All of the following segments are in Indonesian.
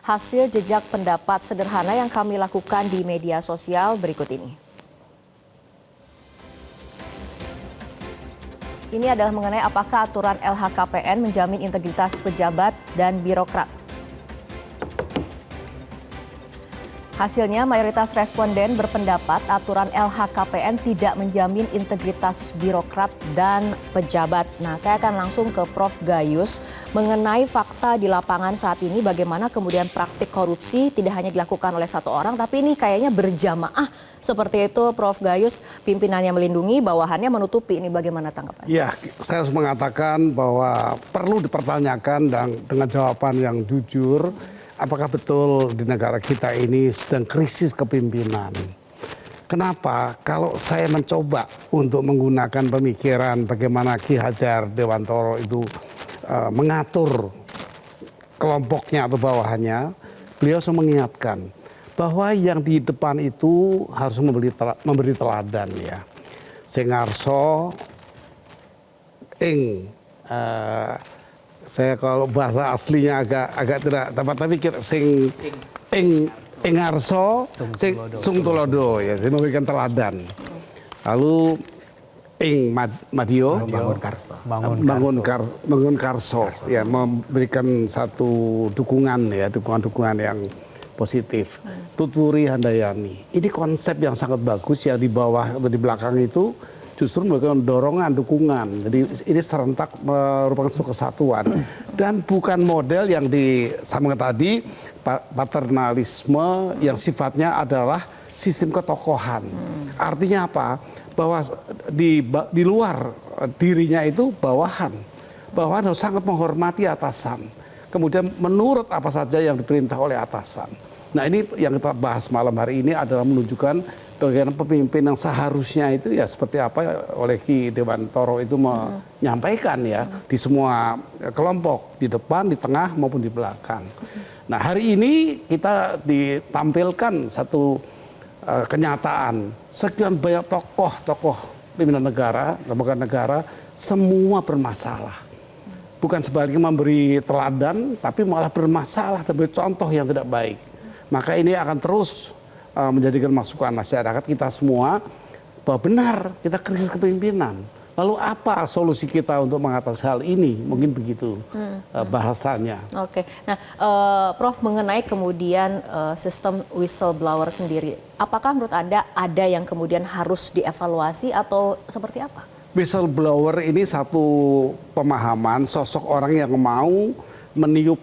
hasil jejak pendapat sederhana yang kami lakukan di media sosial berikut ini. Ini adalah mengenai apakah aturan LHKPN menjamin integritas pejabat dan birokrat. Hasilnya, mayoritas responden berpendapat aturan LHKPN tidak menjamin integritas birokrat dan pejabat. Nah, saya akan langsung ke Prof. Gayus mengenai fakta di lapangan saat ini, bagaimana kemudian praktik korupsi tidak hanya dilakukan oleh satu orang, tapi ini kayaknya berjamaah. Seperti itu, Prof. Gayus, pimpinannya melindungi, bawahannya menutupi. Ini bagaimana tanggapannya? Ya, saya harus mengatakan bahwa perlu dipertanyakan dan dengan jawaban yang jujur, apakah betul di negara kita ini sedang krisis kepemimpinan? Kenapa? Kalau saya mencoba untuk menggunakan pemikiran bagaimana Ki Hajar Dewantoro itu mengatur kelompoknya atau bawahannya, beliau selalu mengingatkan bahwa yang di depan itu harus memberi teladan ya. Sengarso ing saya kalau bahasa aslinya agak tidak tepat, tapi sing ingarso sung tulodo ya, saya memberikan teladan. Lalu ing madio bangun karso ya, memberikan satu dukungan ya, dukungan yang positif. Tuturi handayani, ini konsep yang sangat bagus ya, di bawah atau di belakang itu justru memberikan dorongan, dukungan. Jadi ini serentak merupakan suatu kesatuan. Dan bukan model yang disambungkan tadi, paternalisme yang sifatnya adalah sistem ketokohan. Artinya apa? Bahwa di luar dirinya itu bawahan. Bawahan harus sangat menghormati atasan. Kemudian menurut apa saja yang diperintah oleh atasan. Nah, ini yang kita bahas malam hari ini adalah menunjukkan bagaimana pemimpin yang seharusnya itu ya seperti apa oleh Ki Dewantoro itu menyampaikan ya di semua kelompok, di depan, di tengah maupun di belakang. Nah, hari ini kita ditampilkan satu kenyataan, sekian banyak tokoh-tokoh pimpinan negara, lembaga negara, semua bermasalah. Bukan sebaliknya memberi teladan, tapi malah bermasalah dan memberi contoh yang tidak baik. Maka ini akan terus menjadikan masukan masyarakat kita semua bahwa benar kita krisis kepemimpinan. Lalu apa solusi kita untuk mengatasi hal ini? Mungkin begitu bahasannya. Oke, nah Prof, mengenai kemudian sistem whistleblower sendiri, apakah menurut Anda ada yang kemudian harus dievaluasi atau seperti apa? Whistleblower ini satu pemahaman sosok orang yang mau meniup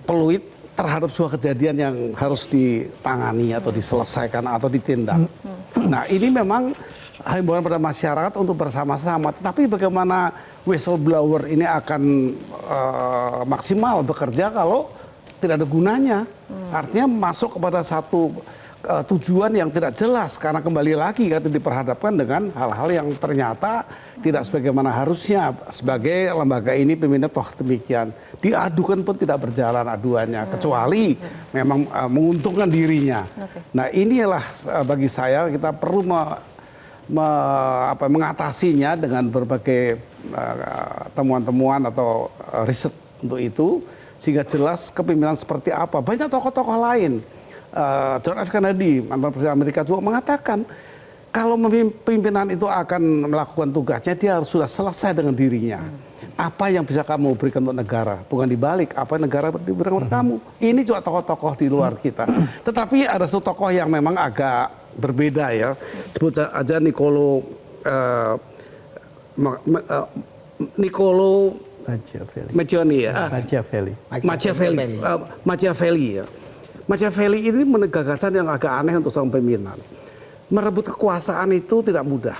peluit terhadap sebuah kejadian yang harus ditangani atau diselesaikan atau ditindak. Nah, ini memang himbauan pada masyarakat untuk bersama-sama. Tetapi bagaimana whistleblower ini akan maksimal bekerja kalau tidak ada gunanya? Artinya masuk kepada satu tujuan yang tidak jelas, karena kembali lagi kan diperhadapkan dengan hal-hal yang ternyata tidak sebagaimana harusnya. Sebagai lembaga ini pimpinan toh demikian, diadukan pun tidak berjalan aduannya, kecuali memang menguntungkan dirinya. Nah, inilah bagi saya kita perlu mengatasinya dengan berbagai temuan-temuan atau riset untuk itu, sehingga jelas kepemimpinan seperti apa. Banyak tokoh-tokoh lain, John F. Kennedy, mantan presiden Amerika juga mengatakan kalau pimpinan itu akan melakukan tugasnya, dia harus sudah selesai dengan dirinya. Apa yang bisa kamu berikan untuk negara, bukan dibalik apa yang negara berikan untuk kamu. Ini juga tokoh-tokoh di luar kita. Tetapi ada satu tokoh yang memang agak berbeda ya. Sebut aja Niccolo Machiavelli ya. Machiavelli ya. Machiavelli ini menegakkan yang agak aneh untuk seorang pimpinan. Merebut kekuasaan itu tidak mudah.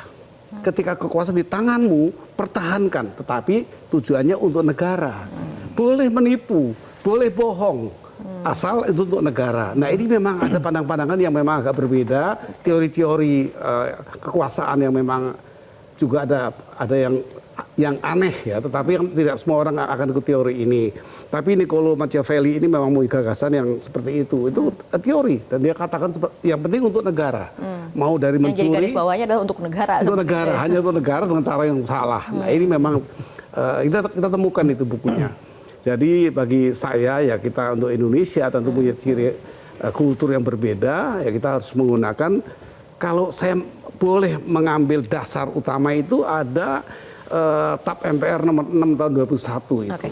Ketika kekuasaan di tanganmu, pertahankan. Tetapi tujuannya untuk negara. Boleh menipu, boleh bohong. Asal itu untuk negara. Nah, ini memang ada pandangan-pandangan yang memang agak berbeda. Teori-teori kekuasaan yang memang juga ada yang aneh ya, tetapi yang tidak semua orang akan ikut teori ini. Tapi Niccolo Machiavelli ini memang memiliki gagasan yang seperti itu teori, dan dia katakan yang penting untuk negara. Mau dari mencuri, yang jadi garis bawahnya adalah untuk negara. Untuk negara, hanya untuk negara dengan cara yang salah. Nah, ini memang kita temukan itu bukunya. Jadi bagi saya ya kita untuk Indonesia tentu punya ciri kultur yang berbeda, ya kita harus menggunakan, kalau saya boleh mengambil dasar utama itu ada TAP MPR nomor 6 tahun 2021 itu. Oke.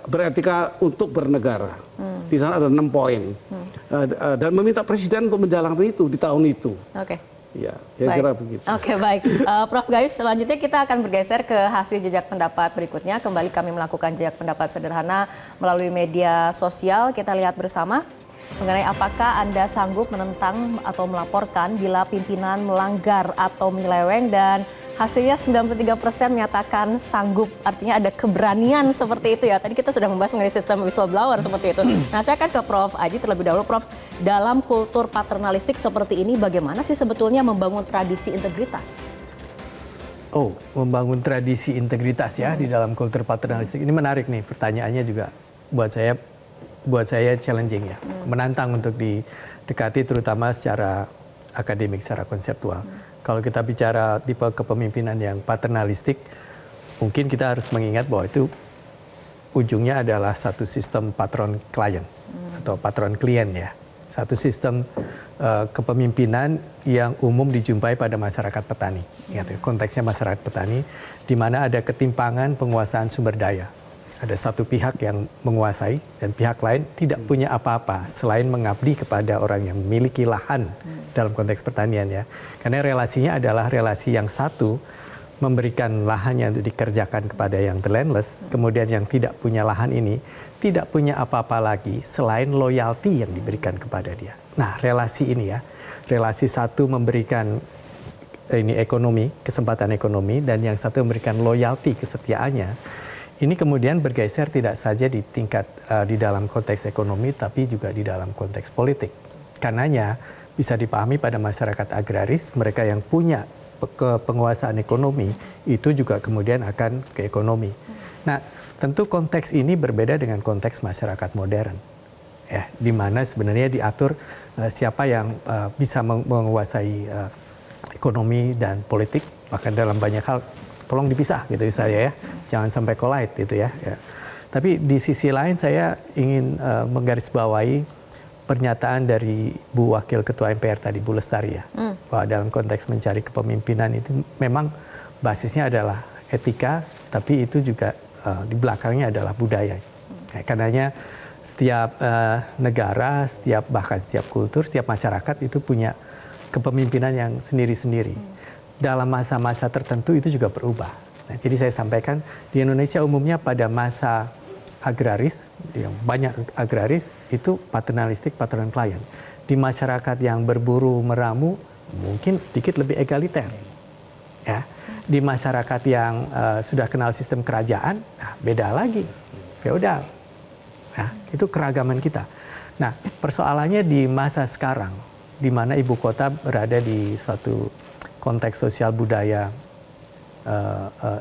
Beretika untuk bernegara. Di sana ada 6 poin. Dan meminta presiden untuk menjalankan itu di tahun itu. Oke. Ya, kira begitu. Oke, baik. Prof Gayus, selanjutnya kita akan bergeser ke hasil jejak pendapat berikutnya. Kembali kami melakukan jejak pendapat sederhana melalui media sosial. Kita lihat bersama mengenai apakah Anda sanggup menentang atau melaporkan bila pimpinan melanggar atau menyeleweng, dan hasilnya 93% menyatakan sanggup, artinya ada keberanian seperti itu ya. Tadi kita sudah membahas mengenai sistem whistleblower seperti itu. Nah, saya akan ke Prof Aji terlebih dahulu. Prof, dalam kultur paternalistik seperti ini bagaimana sih sebetulnya membangun tradisi integritas? Oh, membangun tradisi integritas ya di dalam kultur paternalistik. Ini menarik nih, pertanyaannya juga buat saya challenging ya. Menantang untuk didekati terutama secara akademik, secara konseptual. Kalau kita bicara tipe kepemimpinan yang paternalistik, mungkin kita harus mengingat bahwa itu ujungnya adalah satu sistem patron klien atau patron klien ya. Satu sistem kepemimpinan yang umum dijumpai pada masyarakat petani. Konteksnya masyarakat petani, di mana ada ketimpangan penguasaan sumber daya. Ada satu pihak yang menguasai dan pihak lain tidak punya apa-apa selain mengabdi kepada orang yang memiliki lahan dalam konteks pertanian ya. Karena relasinya adalah relasi yang satu memberikan lahannya untuk dikerjakan kepada yang the landless, kemudian yang tidak punya lahan ini tidak punya apa-apa lagi selain loyalty yang diberikan kepada dia. Nah, relasi ini ya, relasi satu memberikan ini ekonomi, kesempatan ekonomi, dan yang satu memberikan loyalty, kesetiaannya. Ini kemudian bergeser tidak saja di tingkat di dalam konteks ekonomi, tapi juga di dalam konteks politik. Karenanya bisa dipahami pada masyarakat agraris, mereka yang punya penguasaan ekonomi, itu juga kemudian akan ke ekonomi. Nah, tentu konteks ini berbeda dengan konteks masyarakat modern. Ya, di mana sebenarnya diatur siapa yang bisa menguasai ekonomi dan politik, bahkan dalam banyak hal tolong dipisah gitu saya ya, jangan sampai collide gitu ya. Tapi di sisi lain saya ingin menggarisbawahi pernyataan dari Bu Wakil Ketua MPR tadi, Bu Lestari ya, bahwa dalam konteks mencari kepemimpinan itu memang basisnya adalah etika, tapi itu juga di belakangnya adalah budaya. Karenanya setiap negara, bahkan setiap kultur, setiap masyarakat itu punya kepemimpinan yang sendiri-sendiri. Dalam masa-masa tertentu itu juga berubah. Nah, jadi saya sampaikan di Indonesia umumnya pada masa agraris, yang banyak agraris itu paternalistik, patron klien. Di masyarakat yang berburu meramu mungkin sedikit lebih egaliter. Ya. Di masyarakat yang sudah kenal sistem kerajaan, nah, beda lagi, feodal. Nah, itu keragaman kita. Nah, persoalannya di masa sekarang, di mana ibu kota berada di suatu konteks sosial budaya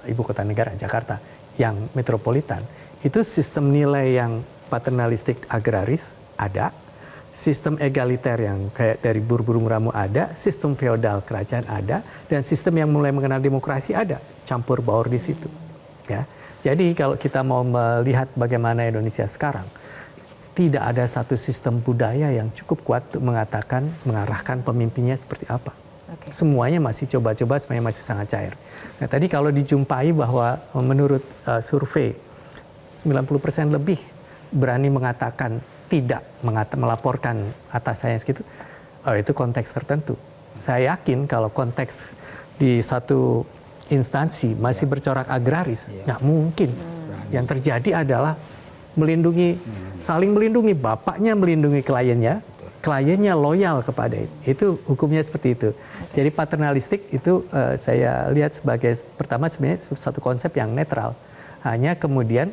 ibu kota negara Jakarta yang metropolitan, itu sistem nilai yang paternalistik agraris ada, sistem egaliter yang kayak dari buru-buru meramu ada, sistem feodal kerajaan ada, dan sistem yang mulai mengenal demokrasi ada, campur baur di situ. Ya, jadi kalau kita mau melihat bagaimana Indonesia sekarang, tidak ada satu sistem budaya yang cukup kuat untuk mengatakan, mengarahkan pemimpinnya seperti apa. Okay. Semuanya masih coba-coba, semuanya masih sangat cair. Nah, tadi kalau dijumpai bahwa menurut survei 90% lebih berani mengatakan tidak melaporkan atasannya segitu, itu konteks tertentu. Saya yakin kalau konteks di satu instansi masih bercorak agraris, nggak mungkin. Yang terjadi adalah melindungi, saling melindungi, bapaknya melindungi kliennya, kliennya loyal kepada itu, hukumnya seperti itu. Jadi paternalistik itu saya lihat sebagai pertama sebenarnya satu konsep yang netral. Hanya kemudian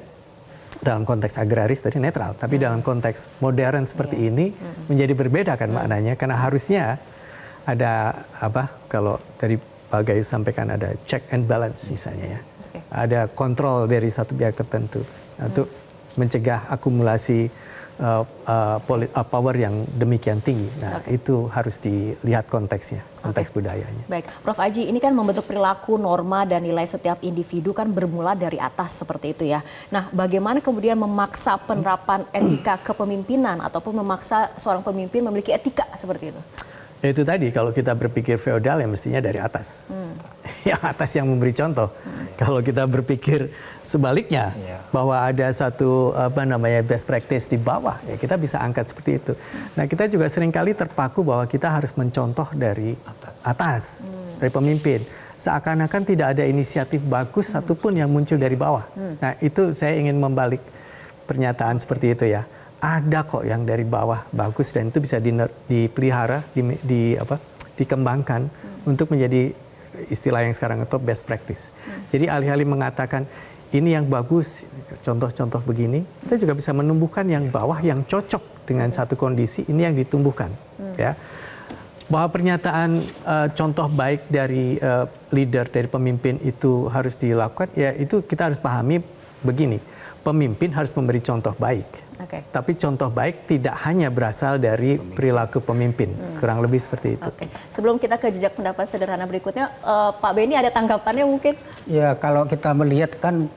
dalam konteks agraris tadi netral, tapi dalam konteks modern seperti ini menjadi berbeda kan maknanya, karena harusnya ada apa, kalau tadi Pak Gayus sampaikan ada check and balance misalnya ya. Ada kontrol dari satu pihak tertentu untuk mencegah akumulasi power yang demikian tinggi. Nah, itu harus dilihat konteksnya, konteks budayanya. Baik, Prof. Aji, ini kan membentuk perilaku, norma, dan nilai setiap individu kan bermula dari atas seperti itu ya. Nah, bagaimana kemudian memaksa penerapan etika kepemimpinan ataupun memaksa seorang pemimpin memiliki etika seperti itu? Ya itu tadi, kalau kita berpikir feodal ya mestinya dari atas. Yang atas yang memberi contoh. Kalau kita berpikir sebaliknya, bahwa ada satu best practice di bawah, ya kita bisa angkat seperti itu. Nah, kita juga seringkali terpaku bahwa kita harus mencontoh dari atas, dari pemimpin. Seakan-akan tidak ada inisiatif bagus satupun yang muncul dari bawah. Nah, itu saya ingin membalik pernyataan seperti itu ya. Ada kok yang dari bawah bagus dan itu bisa dipelihara, dikembangkan untuk menjadi istilah yang sekarang itu best practice. Jadi alih-alih mengatakan ini yang bagus, contoh-contoh begini, kita juga bisa menumbuhkan yang bawah yang cocok dengan satu kondisi, ini yang ditumbuhkan. Ya. Bahwa pernyataan contoh baik dari leader, dari pemimpin itu harus dilakukan, ya itu kita harus pahami begini, pemimpin harus memberi contoh baik. Tapi contoh baik tidak hanya berasal dari perilaku pemimpin, kurang lebih seperti itu. Sebelum kita ke jejak pendapat sederhana berikutnya, Pak Beni ada tanggapannya mungkin? Ya, kalau kita melihat kan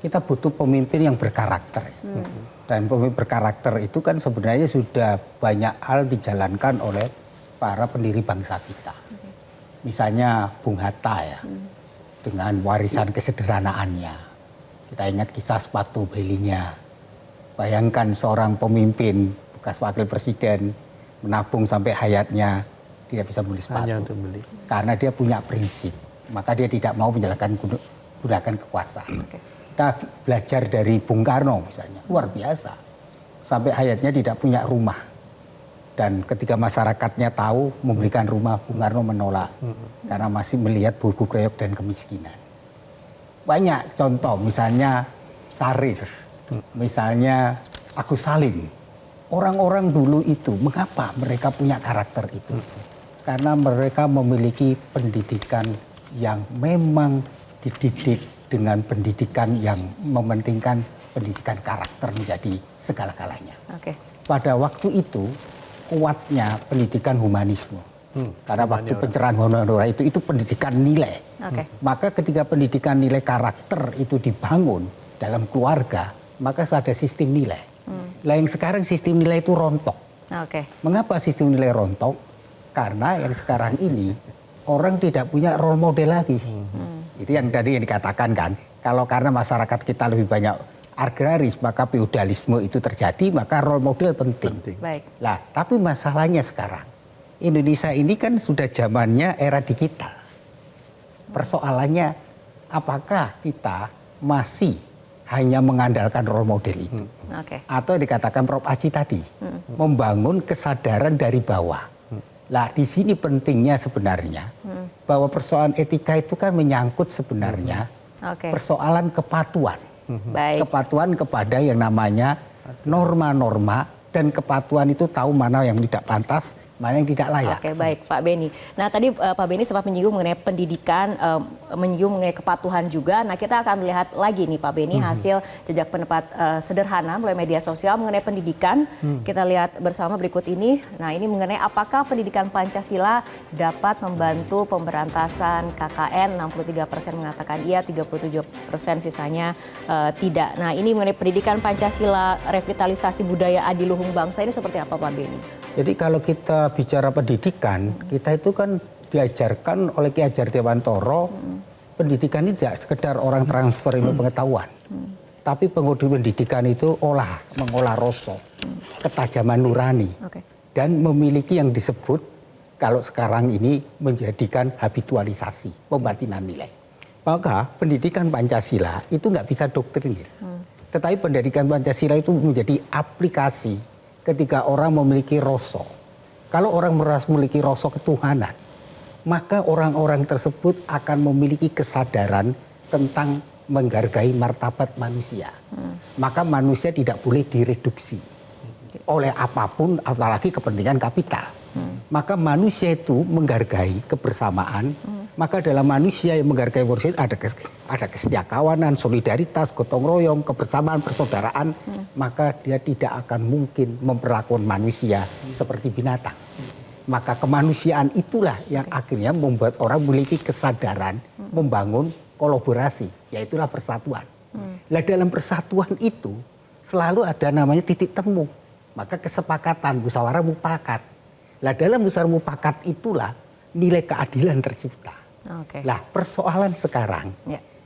kita butuh pemimpin yang berkarakter. Dan pemimpin berkarakter itu kan sebenarnya sudah banyak hal dijalankan oleh para pendiri bangsa kita. Misalnya Bung Hatta ya, dengan warisan kesederhanaannya. Kita ingat kisah sepatu belinya. Bayangkan seorang pemimpin, bekas wakil presiden, menabung sampai hayatnya, tidak bisa beli sepatu. Hanya untuk beli. Karena dia punya prinsip, maka dia tidak mau gunakan kekuasaan. Kita belajar dari Bung Karno misalnya, luar biasa. Sampai hayatnya tidak punya rumah. Dan ketika masyarakatnya tahu memberikan rumah, Bung Karno menolak. Karena masih melihat buruk keroyok dan kemiskinan. Banyak contoh, misalnya Sarir. Misalnya Agus Salim, orang-orang dulu itu mengapa mereka punya karakter itu? Karena mereka memiliki pendidikan yang memang dididik dengan pendidikan yang mementingkan pendidikan karakter menjadi segala-galanya. Pada waktu itu kuatnya pendidikan humanisme. Karena waktu pencerahan Honora itu pendidikan nilai. Maka ketika pendidikan nilai karakter itu dibangun dalam keluarga, maka ada sistem nilai. Lah yang sekarang sistem nilai itu rontok. Mengapa sistem nilai rontok? Karena yang sekarang ini orang tidak punya role model lagi. Itu yang tadi yang dikatakan kan. Kalau karena masyarakat kita lebih banyak agraris, maka feudalisme itu terjadi, maka role model penting. Lah, tapi masalahnya sekarang Indonesia ini kan sudah zamannya era digital. Persoalannya apakah kita masih hanya mengandalkan role model itu. Atau dikatakan Prof. Aji tadi, membangun kesadaran dari bawah. Nah, di sini pentingnya sebenarnya bahwa persoalan etika itu kan menyangkut sebenarnya persoalan kepatuhan. Kepatuhan kepada yang namanya norma-norma, dan kepatuhan itu tahu mana yang tidak pantas, mana yang tidak layak. Baik Pak Beni. Nah tadi Pak Beni sempat menyinggung mengenai pendidikan, menyinggung mengenai kepatuhan juga. Nah kita akan melihat lagi nih Pak Beni hasil jejak pendapat sederhana melalui media sosial mengenai pendidikan. Kita lihat bersama berikut ini. Nah ini mengenai apakah pendidikan Pancasila dapat membantu pemberantasan KKN. 63% mengatakan iya, 37% sisanya tidak. Nah ini mengenai pendidikan Pancasila, revitalisasi budaya adiluhung bangsa ini seperti apa Pak Beni? Jadi kalau kita bicara pendidikan, kita itu kan diajarkan oleh Ki Hajar Dewantoro, pendidikan ini tidak sekedar orang transfer ilmu pengetahuan. Tapi pendidikan itu mengolah rasa, ketajaman nurani. Dan memiliki yang disebut, kalau sekarang ini menjadikan habitualisasi, pembatinan nilai. Maka pendidikan Pancasila itu nggak bisa doktrinir. Tetapi pendidikan Pancasila itu menjadi aplikasi ketika orang memiliki rasa. Kalau orang memiliki rasa ketuhanan, maka orang-orang tersebut akan memiliki kesadaran tentang menghargai martabat manusia. Maka manusia tidak boleh direduksi oleh apapun, apalagi kepentingan kapital. Maka manusia itu menghargai kebersamaan, Maka dalam manusia yang menghargai manusia ada kesetiakawanan, solidaritas, gotong royong, kebersamaan, persaudaraan. Maka dia tidak akan mungkin memperlakukan manusia seperti binatang. Maka kemanusiaan itulah yang akhirnya membuat orang memiliki kesadaran membangun kolaborasi, yaitulah persatuan. Nah dalam persatuan itu selalu ada namanya titik temu. Maka kesepakatan, musyawarah mufakat. Nah dalam musyawarah mufakat itulah nilai keadilan tercipta. Nah persoalan sekarang,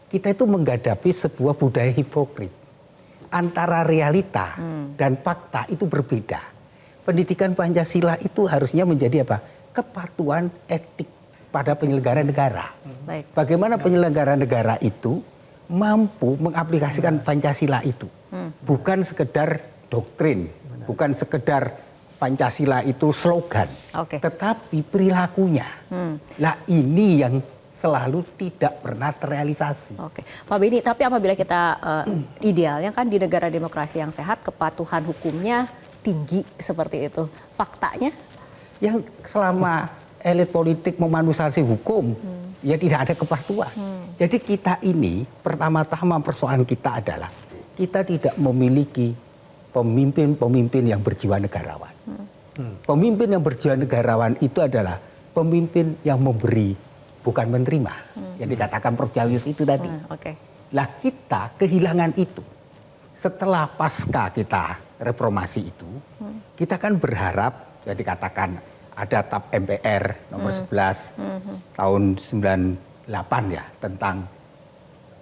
kita itu menghadapi sebuah budaya hipokrit. Antara realita dan fakta itu berbeda. Pendidikan Pancasila itu harusnya menjadi apa? Kepatuhan etik pada penyelenggara negara. Bagaimana penyelenggara negara itu mampu mengaplikasikan Pancasila itu. Bukan sekedar doktrin, bukan sekedar Pancasila itu slogan, tetapi perilakunya. Nah ini yang selalu tidak pernah terrealisasi. Pak Benny, tapi apabila kita idealnya kan di negara demokrasi yang sehat, kepatuhan hukumnya tinggi seperti itu. Faktanya? Yang selama elit politik memanusiasi hukum, ya tidak ada kepatuhan. Jadi kita ini pertama-tama persoalan kita adalah kita tidak memiliki pemimpin-pemimpin yang berjiwa negarawan. Pemimpin yang berjiwa negarawan itu adalah pemimpin yang memberi, bukan menerima. Yang dikatakan Prof. Gayus itu tadi. Lah kita kehilangan itu. Setelah pasca kita reformasi itu, kita kan berharap, ya dikatakan ada TAP MPR nomor 11 tahun 98 ya, tentang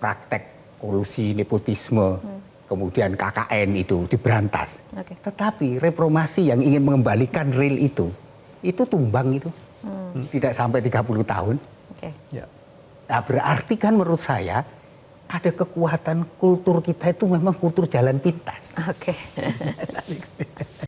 praktek kolusi nepotisme. Kemudian KKN itu diberantas. Tetapi reformasi yang ingin mengembalikan real itu tumbang itu. Tidak sampai 30 tahun. Nah berarti kan menurut saya ada kekuatan kultur kita itu memang kultur jalan pintas.